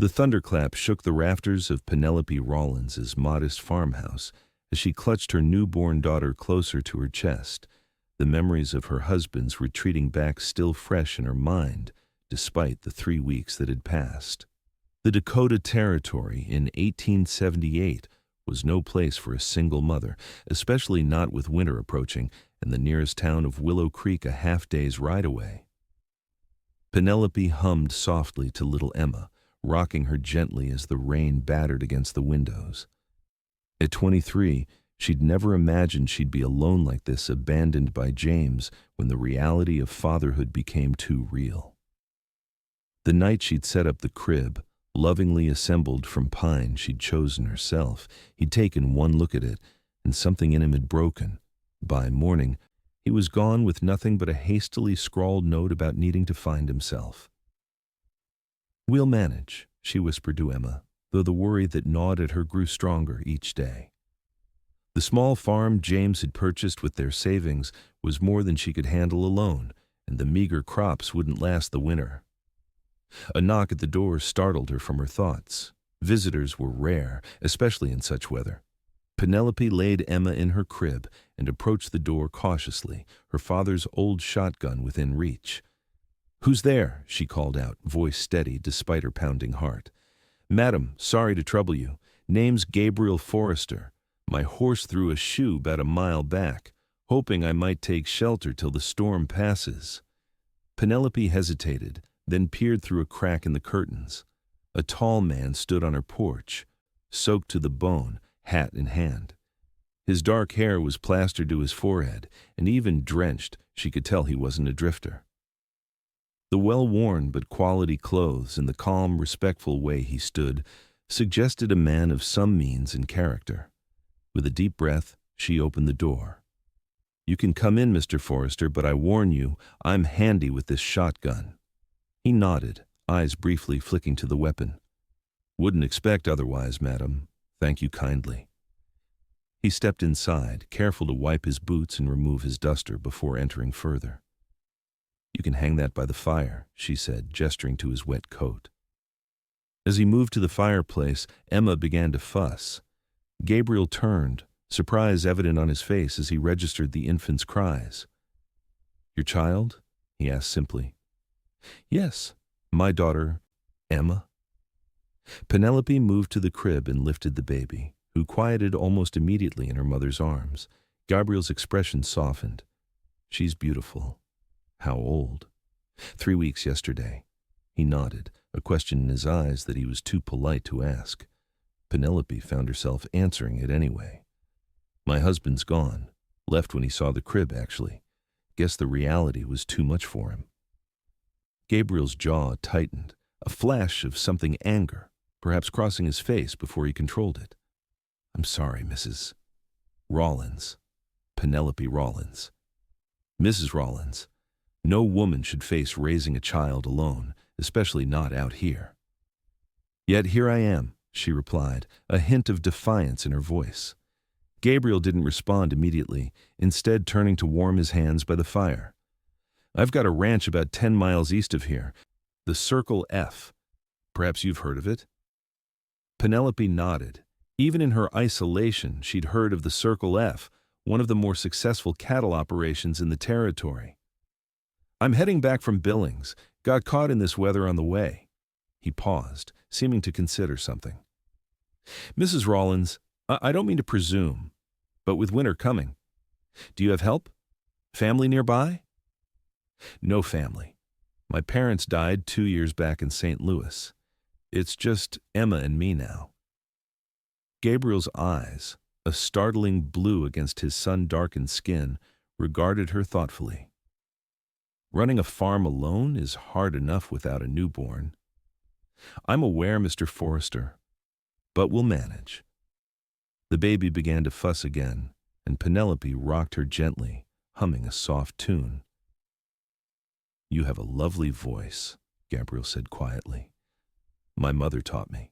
The thunderclap shook the rafters of Penelope Rawlins's modest farmhouse as she clutched her newborn daughter closer to her chest, the memories of her husband's retreating back still fresh in her mind, despite the 3 weeks that had passed. The Dakota Territory in 1878 was no place for a single mother, especially not with winter approaching and the nearest town of Willow Creek a half-day's ride away. Penelope hummed softly to little Emma, rocking her gently as the rain battered against the windows. At 23, she'd never imagined she'd be alone like this, abandoned by James, when the reality of fatherhood became too real. The night she'd set up the crib, lovingly assembled from pine she'd chosen herself, he'd taken one look at it, and something in him had broken. By morning, he was gone with nothing but a hastily scrawled note about needing to find himself. "We'll manage," she whispered to Emma, though the worry that gnawed at her grew stronger each day. The small farm James had purchased with their savings was more than she could handle alone, and the meager crops wouldn't last the winter. A knock at the door startled her from her thoughts. Visitors were rare, especially in such weather. Penelope laid Emma in her crib and approached the door cautiously, her father's old shotgun within reach. "Who's there?" she called out, voice steady despite her pounding heart. "Madam, sorry to trouble you. Name's Gabriel Forrester. My horse threw a shoe about a mile back, hoping I might take shelter till the storm passes." Penelope hesitated, then peered through a crack in the curtains. A tall man stood on her porch, soaked to the bone, hat in hand. His dark hair was plastered to his forehead, and even drenched, she could tell he wasn't a drifter. The well-worn but quality clothes and the calm, respectful way he stood suggested a man of some means and character. With a deep breath, she opened the door. "You can come in, Mr. Forrester, but I warn you, I'm handy with this shotgun." He nodded, eyes briefly flicking to the weapon. "Wouldn't expect otherwise, madam. Thank you kindly." He stepped inside, careful to wipe his boots and remove his duster before entering further. "You can hang that by the fire," she said, gesturing to his wet coat. As he moved to the fireplace, Emma began to fuss. Gabriel turned, surprise evident on his face as he registered the infant's cries. "Your child?" he asked simply. "Yes, my daughter, Emma." Penelope moved to the crib and lifted the baby, who quieted almost immediately in her mother's arms. Gabriel's expression softened. "She's beautiful." "How old?" 3 weeks yesterday." He nodded, a question in his eyes that he was too polite to ask. Penelope found herself answering it anyway. "My husband's gone. Left when he saw the crib, actually. Guess the reality was too much for him." Gabriel's jaw tightened, a flash of something anger, perhaps crossing his face before he controlled it. "I'm sorry, Mrs. Rawlins. Penelope Rawlins. Mrs. Rawlins. No woman should face raising a child alone, especially not out here." "Yet here I am," she replied, a hint of defiance in her voice. Gabriel didn't respond immediately, instead turning to warm his hands by the fire. "I've got a ranch about 10 miles east of here, the Circle F. Perhaps you've heard of it?" Penelope nodded. Even in her isolation, she'd heard of the Circle F, one of the more successful cattle operations in the territory. "I'm heading back from Billings. Got caught in this weather on the way." He paused, seeming to consider something. "Mrs. Rawlins, I don't mean to presume, but with winter coming, do you have help? Family nearby?" "No family. My parents died 2 years back in St. Louis. It's just Emma and me now." Gabriel's eyes, a startling blue against his sun-darkened skin, regarded her thoughtfully. "Running a farm alone is hard enough without a newborn." "I'm aware, Mr. Forrester, but we'll manage." The baby began to fuss again, and Penelope rocked her gently, humming a soft tune. "You have a lovely voice," Gabriel said quietly. "My mother taught me.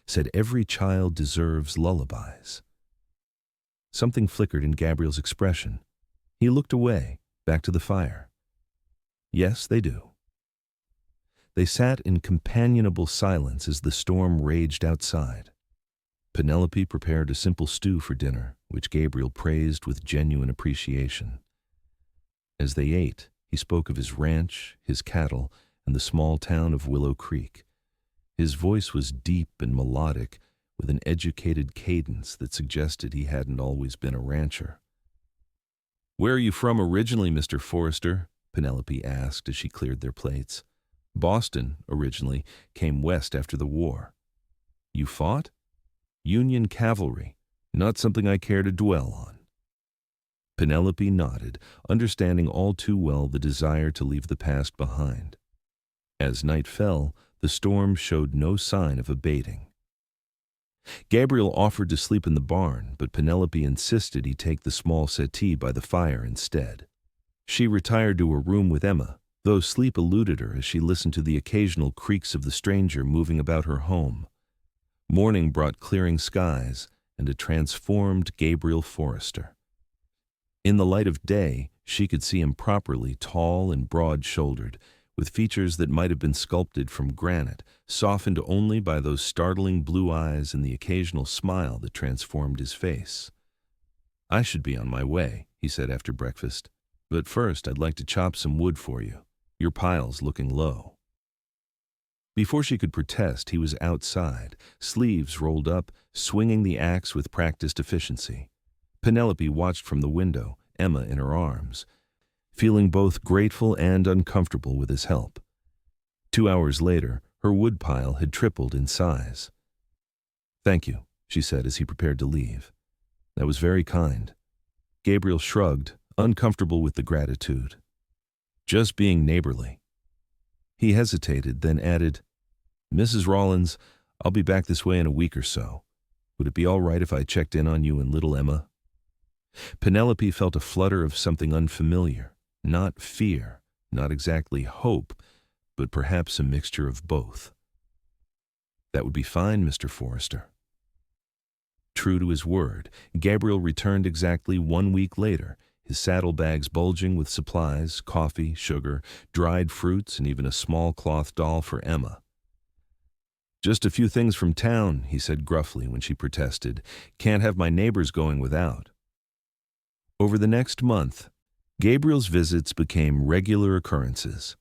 Said every child deserves lullabies." Something flickered in Gabriel's expression. He looked away, back to the fire. "Yes, they do." They sat in companionable silence as the storm raged outside. Penelope prepared a simple stew for dinner, which Gabriel praised with genuine appreciation. As they ate, he spoke of his ranch, his cattle, and the small town of Willow Creek. His voice was deep and melodic, with an educated cadence that suggested he hadn't always been a rancher. "Where are you from originally, Mr. Forrester?" Penelope asked as she cleared their plates. "Boston, originally, came west after the war." "You fought?" "Union cavalry. Not something I care to dwell on." Penelope nodded, understanding all too well the desire to leave the past behind. As night fell, the storm showed no sign of abating. Gabriel offered to sleep in the barn, but Penelope insisted he take the small settee by the fire instead. She retired to her room with Emma, though sleep eluded her as she listened to the occasional creaks of the stranger moving about her home. Morning brought clearing skies and a transformed Gabriel Forrester. In the light of day, she could see him properly, tall and broad-shouldered, with features that might have been sculpted from granite, softened only by those startling blue eyes and the occasional smile that transformed his face. "I should be on my way," he said after breakfast, "but first I'd like to chop some wood for you. Your pile's looking low." Before she could protest, he was outside, sleeves rolled up, swinging the axe with practiced efficiency. Penelope watched from the window, Emma in her arms, feeling both grateful and uncomfortable with his help. 2 hours later, her wood pile had tripled in size. "Thank you," she said as he prepared to leave. "That was very kind." Gabriel shrugged, uncomfortable with the gratitude. "Just being neighborly." He hesitated, then added, "Mrs. Rawlins, I'll be back this way in a week or so. Would it be all right if I checked in on you and little Emma?" Penelope felt a flutter of something unfamiliar, not fear, not exactly hope, but perhaps a mixture of both. "That would be fine, Mr. Forrester." True to his word, Gabriel returned exactly 1 week later, his saddlebags bulging with supplies, coffee, sugar, dried fruits, and even a small cloth doll for Emma. "Just a few things from town," he said gruffly when she protested. "Can't have my neighbors going without." Over the next month, Gabriel's visits became regular occurrences.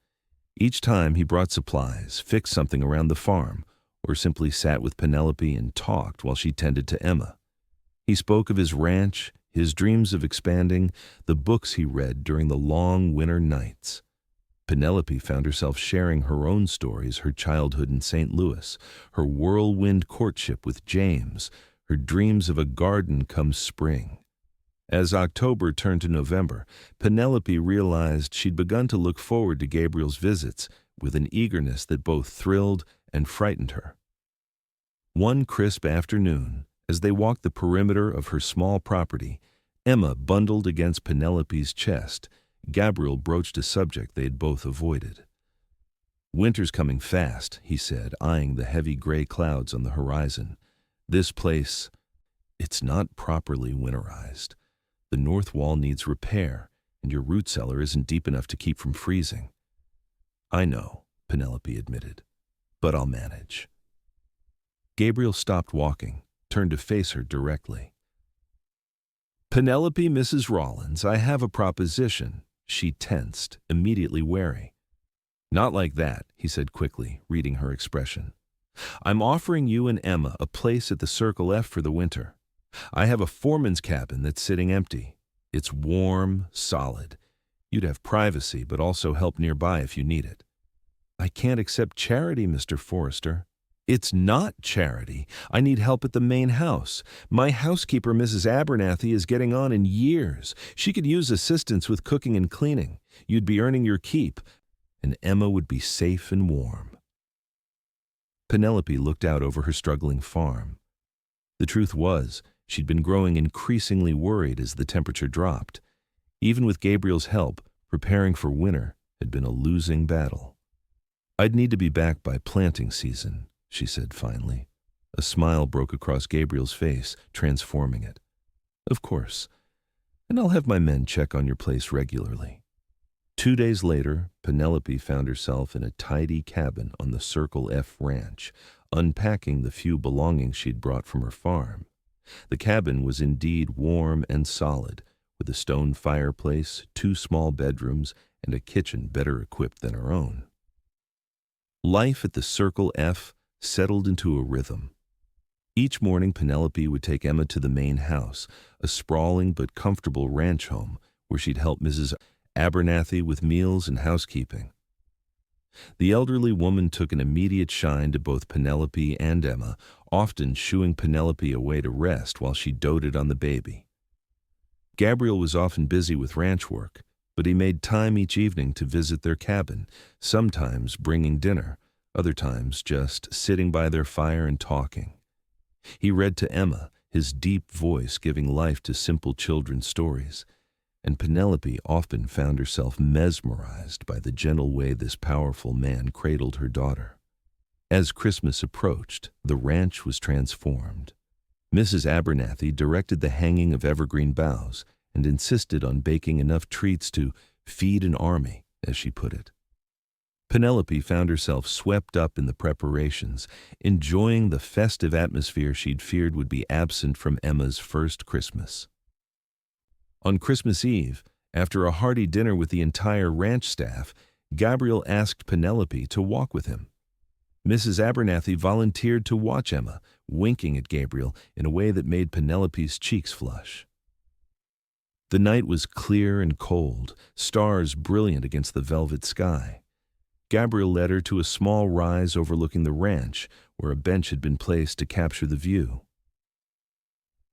Each time he brought supplies, fixed something around the farm, or simply sat with Penelope and talked while she tended to Emma. He spoke of his ranch, his dreams of expanding, the books he read during the long winter nights. Penelope found herself sharing her own stories, her childhood in St. Louis, her whirlwind courtship with James, her dreams of a garden come spring. As October turned to November, Penelope realized she'd begun to look forward to Gabriel's visits with an eagerness that both thrilled and frightened her. One crisp afternoon, as they walked the perimeter of her small property, Emma bundled against Penelope's chest. Gabriel broached a subject they had both avoided. "Winter's coming fast," he said, eyeing the heavy gray clouds on the horizon. "This place, it's not properly winterized. The north wall needs repair, and your root cellar isn't deep enough to keep from freezing." "I know," Penelope admitted, "but I'll manage." Gabriel stopped walking, turned to face her directly. "Penelope, Mrs. Rawlins, I have a proposition." She tensed, immediately wary. "Not like that," he said quickly, reading her expression. "I'm offering you and Emma a place at the Circle F for the winter. I have a foreman's cabin that's sitting empty. It's warm, solid. You'd have privacy, but also help nearby if you need it." "I can't accept charity, Mr. Forrester." "It's not charity. I need help at the main house. My housekeeper, Mrs. Abernathy, is getting on in years. She could use assistance with cooking and cleaning. You'd be earning your keep, and Emma would be safe and warm." Penelope looked out over her struggling farm. The truth was, she'd been growing increasingly worried as the temperature dropped. Even with Gabriel's help, preparing for winter had been a losing battle. "I'd need to be back by planting season," she said finally. A smile broke across Gabriel's face, transforming it. "Of course. And I'll have my men check on your place regularly." 2 days later, Penelope found herself in a tidy cabin on the Circle F ranch, unpacking the few belongings she'd brought from her farm. The cabin was indeed warm and solid, with a stone fireplace, 2 small bedrooms, and a kitchen better equipped than her own. Life at the Circle F settled into a rhythm. Each morning, Penelope would take Emma to the main house, a sprawling but comfortable ranch home where she'd help Mrs. Abernathy with meals and housekeeping. The elderly woman took an immediate shine to both Penelope and Emma, often shooing Penelope away to rest while she doted on the baby. Gabriel was often busy with ranch work, but he made time each evening to visit their cabin, sometimes bringing dinner, other times just sitting by their fire and talking. He read to Emma, his deep voice giving life to simple children's stories, and Penelope often found herself mesmerized by the gentle way this powerful man cradled her daughter. As Christmas approached, the ranch was transformed. Mrs. Abernathy directed the hanging of evergreen boughs and insisted on baking enough treats to feed an army, as she put it. Penelope found herself swept up in the preparations, enjoying the festive atmosphere she'd feared would be absent from Emma's first Christmas. On Christmas Eve, after a hearty dinner with the entire ranch staff, Gabriel asked Penelope to walk with him. Mrs. Abernathy volunteered to watch Emma, winking at Gabriel in a way that made Penelope's cheeks flush. The night was clear and cold, stars brilliant against the velvet sky. Gabriel led her to a small rise overlooking the ranch, where a bench had been placed to capture the view.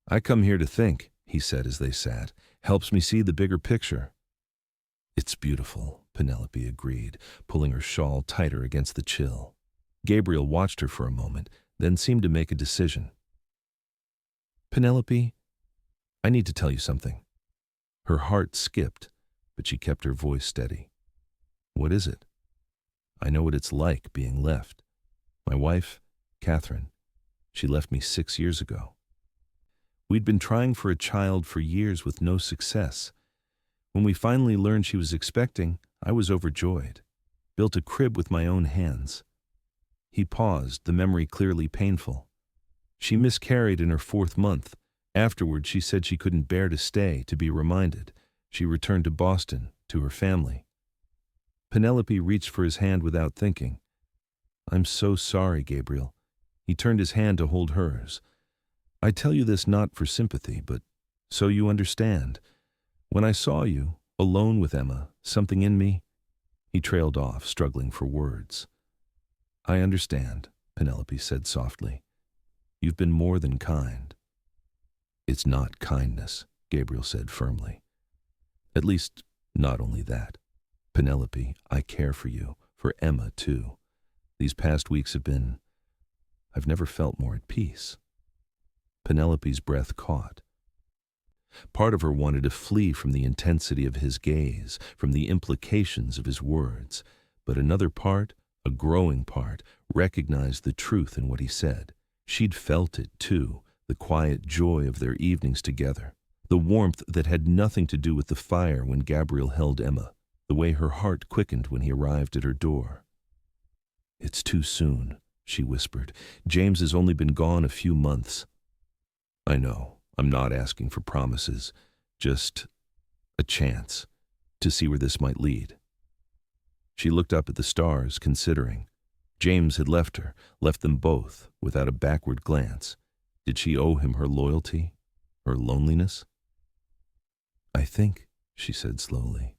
"I come here to think," he said as they sat. "Helps me see the bigger picture." "It's beautiful," Penelope agreed, pulling her shawl tighter against the chill. Gabriel watched her for a moment, then seemed to make a decision. "Penelope, I need to tell you something." Her heart skipped, but she kept her voice steady. "What is it?" "I know what it's like being left. My wife, Catherine, she left me 6 years ago. We'd been trying for a child for years with no success. When we finally learned she was expecting, I was overjoyed. Built a crib with my own hands." He paused, the memory clearly painful. "She miscarried in her 4th month. Afterward, she said she couldn't bear to stay, to be reminded. She returned to Boston, to her family." Penelope reached for his hand without thinking. "I'm so sorry, Gabriel." He turned his hand to hold hers. "I tell you this not for sympathy, but so you understand. When I saw you, alone with Emma, something in me—" He trailed off, struggling for words. "I understand," Penelope said softly. "You've been more than kind." "It's not kindness," Gabriel said firmly. "At least, not only that. Penelope, I care for you, for Emma too. These past weeks have been— I've never felt more at peace." Penelope's breath caught. Part of her wanted to flee from the intensity of his gaze, from the implications of his words, but another part, a growing part, recognized the truth in what he said. She'd felt it too, the quiet joy of their evenings together, the warmth that had nothing to do with the fire when Gabriel held Emma, the way her heart quickened when he arrived at her door. "It's too soon," she whispered. "James has only been gone a few months." "I know. I'm not asking for promises. Just a chance to see where this might lead." She looked up at the stars, considering. James had left her, left them both, without a backward glance. Did she owe him her loyalty, her loneliness? "I think," she said slowly,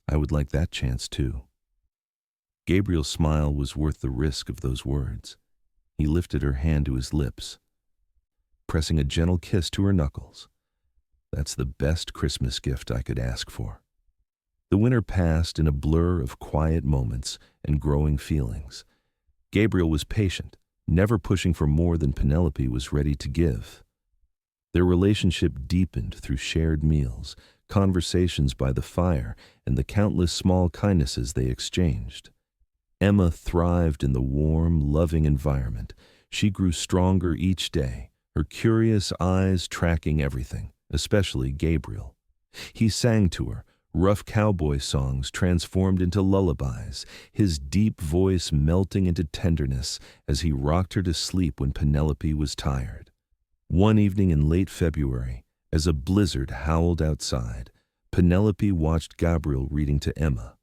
"I would like that chance too." Gabriel's smile was worth the risk of those words. He lifted her hand to his lips, pressing a gentle kiss to her knuckles. "That's the best Christmas gift I could ask for." The winter passed in a blur of quiet moments and growing feelings. Gabriel was patient, never pushing for more than Penelope was ready to give. Their relationship deepened through shared meals, conversations by the fire, and the countless small kindnesses they exchanged. Emma thrived in the warm, loving environment. She grew stronger each day, her curious eyes tracking everything, especially Gabriel. He sang to her, rough cowboy songs transformed into lullabies, his deep voice melting into tenderness as he rocked her to sleep when Penelope was tired. One evening in late February, as a blizzard howled outside, Penelope watched Gabriel reading to Emma.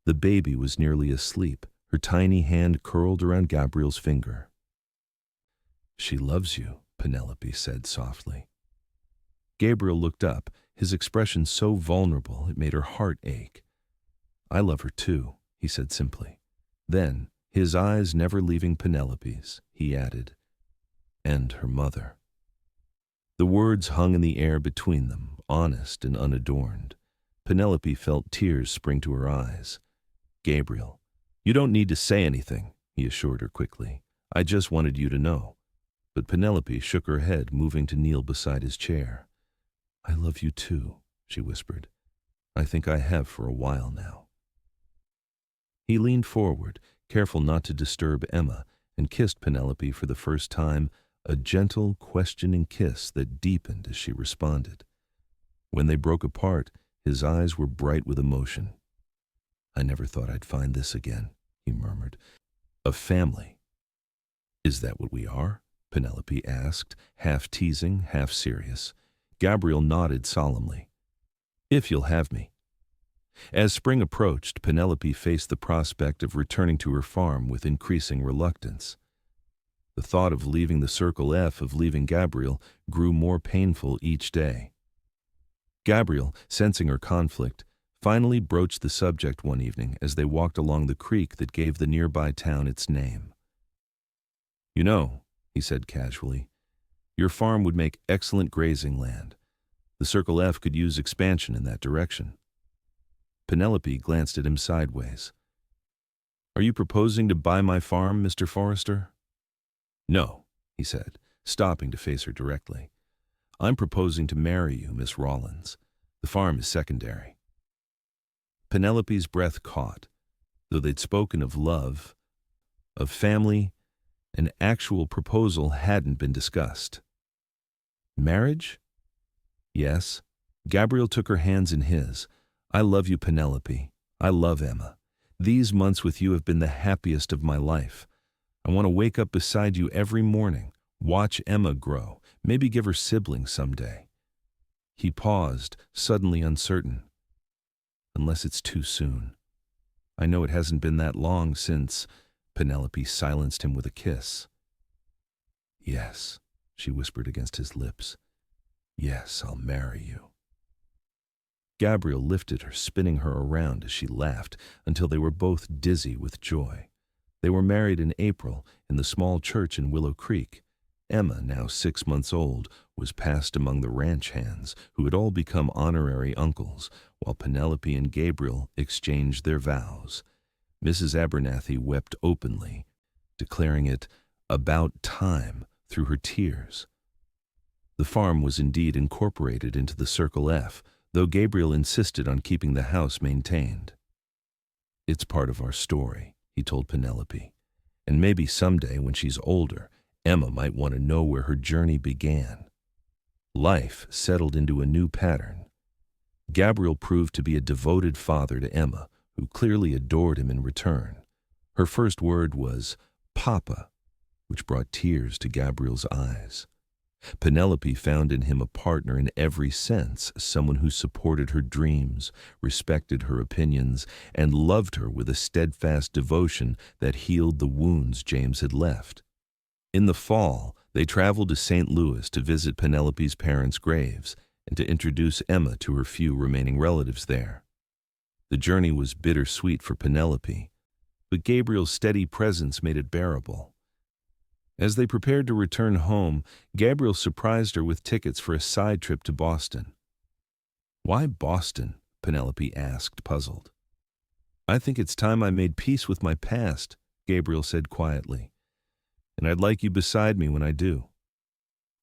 The baby was nearly asleep, her tiny hand curled around Gabriel's finger. "She loves you," Penelope said softly. Gabriel looked up, his expression so vulnerable it made her heart ache. "I love her too," he said simply. Then, his eyes never leaving Penelope's, he added, "and her mother." The words hung in the air between them, honest and unadorned. Penelope felt tears spring to her eyes. "Gabriel, you don't need to say anything," he assured her quickly. "I just wanted you to know." But Penelope shook her head, moving to kneel beside his chair. "I love you too," she whispered. "I think I have for a while now." He leaned forward, careful not to disturb Emma, and kissed Penelope for the first time, a gentle, questioning kiss that deepened as she responded. When they broke apart, his eyes were bright with emotion. "I never thought I'd find this again," he murmured. "A family." "Is that what we are?" Penelope asked, half teasing, half serious. Gabriel nodded solemnly. "If you'll have me." As spring approached, Penelope faced the prospect of returning to her farm with increasing reluctance. The thought of leaving the Circle F, of leaving Gabriel, grew more painful each day. Gabriel, sensing her conflict, finally broached the subject one evening as they walked along the creek that gave the nearby town its name. "You know," he said casually, "your farm would make excellent grazing land. The Circle F could use expansion in that direction." Penelope glanced at him sideways. "Are you proposing to buy my farm, Mr. Forrester?" "No," he said, stopping to face her directly. "I'm proposing to marry you, Miss Rawlins. The farm is secondary." Penelope's breath caught. Though they'd spoken of love, of family, an actual proposal hadn't been discussed. "Marriage?" "Yes." Gabriel took her hands in his. "I love you, Penelope. I love Emma. These months with you have been the happiest of my life. I want to wake up beside you every morning, watch Emma grow, maybe give her siblings someday." He paused, suddenly uncertain. "Unless it's too soon. I know it hasn't been that long since—" Penelope silenced him with a kiss. "Yes," she whispered against his lips. "Yes, I'll marry you." Gabriel lifted her, spinning her around as she laughed until they were both dizzy with joy. They were married in April in the small church in Willow Creek. Emma, now 6 months old, was passed among the ranch hands, who had all become honorary uncles, while Penelope and Gabriel exchanged their vows. Mrs. Abernathy wept openly, declaring it about time through her tears. The farm was indeed incorporated into the Circle F, though Gabriel insisted on keeping the house maintained. "It's part of our story," he told Penelope, "and maybe someday when she's older, Emma might want to know where her journey began." Life settled into a new pattern. Gabriel proved to be a devoted father to Emma, who clearly adored him in return. Her first word was "Papa," which brought tears to Gabriel's eyes. Penelope found in him a partner in every sense, someone who supported her dreams, respected her opinions, and loved her with a steadfast devotion that healed the wounds James had left. In the fall, they traveled to St. Louis to visit Penelope's parents' graves and to introduce Emma to her few remaining relatives there. The journey was bittersweet for Penelope, but Gabriel's steady presence made it bearable. As they prepared to return home, Gabriel surprised her with tickets for a side trip to Boston. "Why Boston?" Penelope asked, puzzled. "I think it's time I made peace with my past," Gabriel said quietly. "And I'd like you beside me when I do."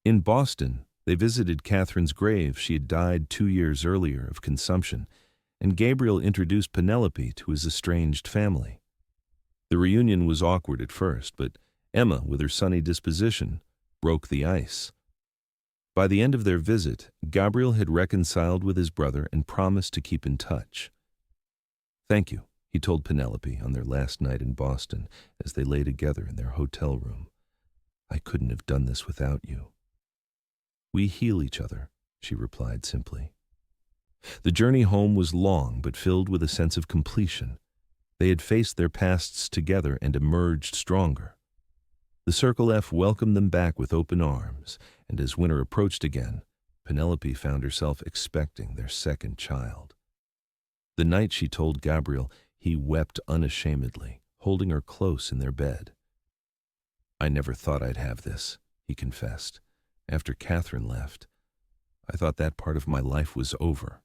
In Boston, they visited Catherine's grave. She had died 2 years earlier of consumption, and Gabriel introduced Penelope to his estranged family. The reunion was awkward at first, but Emma, with her sunny disposition, broke the ice. By the end of their visit, Gabriel had reconciled with his brother and promised to keep in touch. "Thank you," he told Penelope on their last night in Boston as they lay together in their hotel room. "I couldn't have done this without you." "We heal each other," she replied simply. The journey home was long but filled with a sense of completion. They had faced their pasts together and emerged stronger. The Circle F welcomed them back with open arms, and as winter approached again, Penelope found herself expecting their second child. The night she told Gabriel, he wept unashamedly, holding her close in their bed. "I never thought I'd have this," he confessed. "After Catherine left, I thought that part of my life was over."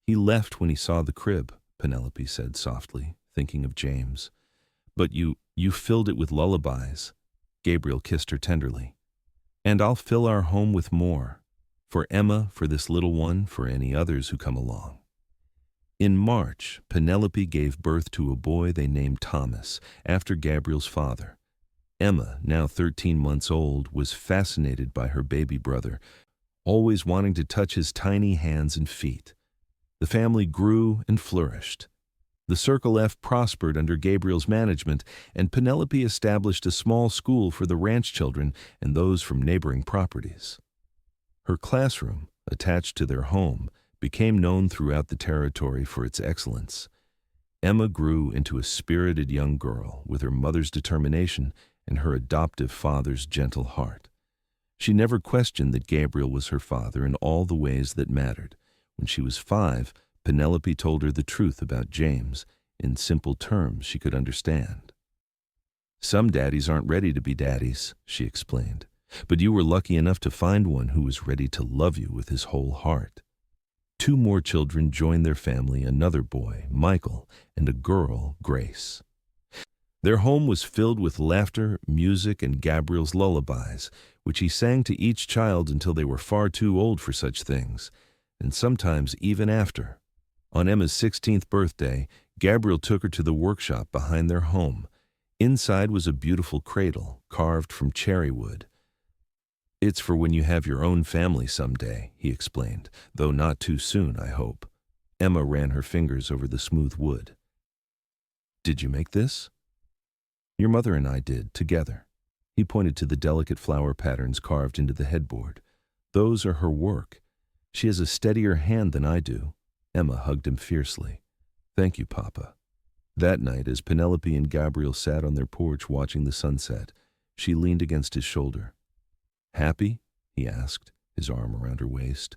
"He left when he saw the crib," Penelope said softly, thinking of James. "But you filled it with lullabies." Gabriel kissed her tenderly. "And I'll fill our home with more. For Emma, for this little one, for any others who come along." In March, Penelope gave birth to a boy they named Thomas, after Gabriel's father. Emma, now 13 months old, was fascinated by her baby brother, always wanting to touch his tiny hands and feet. The family grew and flourished. The Circle F prospered under Gabriel's management, and Penelope established a small school for the ranch children and those from neighboring properties. Her classroom, attached to their home, became known throughout the territory for its excellence. Emma grew into a spirited young girl with her mother's determination and her adoptive father's gentle heart. She never questioned that Gabriel was her father in all the ways that mattered. When she was 5, Penelope told her the truth about James, in simple terms she could understand. "Some daddies aren't ready to be daddies," she explained, "but you were lucky enough to find one who was ready to love you with his whole heart." 2 more children joined their family, another boy, Michael, and a girl, Grace. Their home was filled with laughter, music, and Gabriel's lullabies, which he sang to each child until they were far too old for such things, and sometimes even after. On Emma's 16th birthday, Gabriel took her to the workshop behind their home. Inside was a beautiful cradle, carved from cherry wood. "It's for when you have your own family someday," he explained, "though not too soon, I hope." Emma ran her fingers over the smooth wood. "Did you make this?" "Your mother and I did, together." He pointed to the delicate flower patterns carved into the headboard. "Those are her work. She has a steadier hand than I do." Emma hugged him fiercely. "Thank you, Papa." That night, as Penelope and Gabriel sat on their porch watching the sunset, she leaned against his shoulder. "Happy?" he asked, his arm around her waist.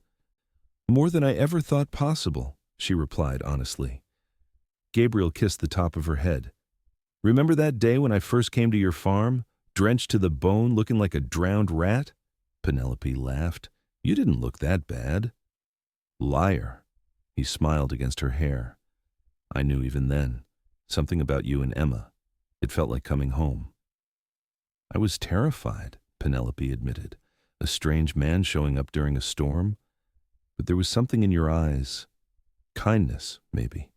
"More than I ever thought possible," she replied honestly. Gabriel kissed the top of her head. "Remember that day when I first came to your farm, drenched to the bone, looking like a drowned rat?" Penelope laughed. "You didn't look that bad." "Liar." He smiled against her hair. "I knew even then. Something about you and Emma. It felt like coming home." "I was terrified," Penelope admitted. "A strange man showing up during a storm. But there was something in your eyes. Kindness, maybe.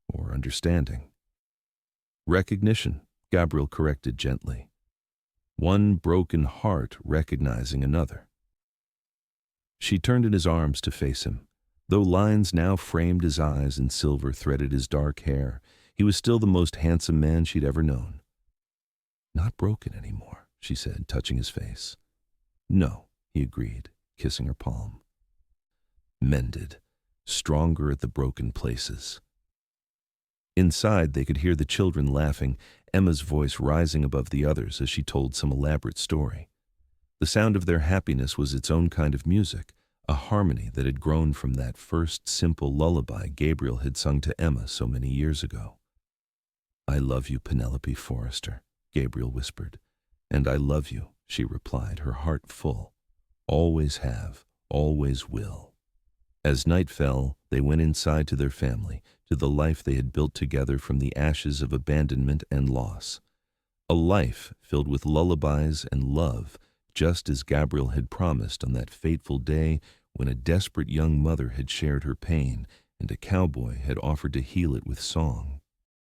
Or understanding." "Recognition," Gabriel corrected gently. "One broken heart recognizing another." She turned in his arms to face him. Though lines now framed his eyes and silver threaded his dark hair, he was still the most handsome man she'd ever known. "Not broken anymore," she said, touching his face. "No," he agreed, kissing her palm. "Mended, stronger at the broken places." Inside, they could hear the children laughing, Emma's voice rising above the others as she told some elaborate story. The sound of their happiness was its own kind of music, a harmony that had grown from that first simple lullaby Gabriel had sung to Emma so many years ago. "I love you, Penelope Forrester," Gabriel whispered. "And I love you," she replied, her heart full. "Always have, always will." As night fell, they went inside to their family, to the life they had built together from the ashes of abandonment and loss. A life filled with lullabies and love, just as Gabriel had promised on that fateful day when a desperate young mother had shared her pain and a cowboy had offered to heal it with song.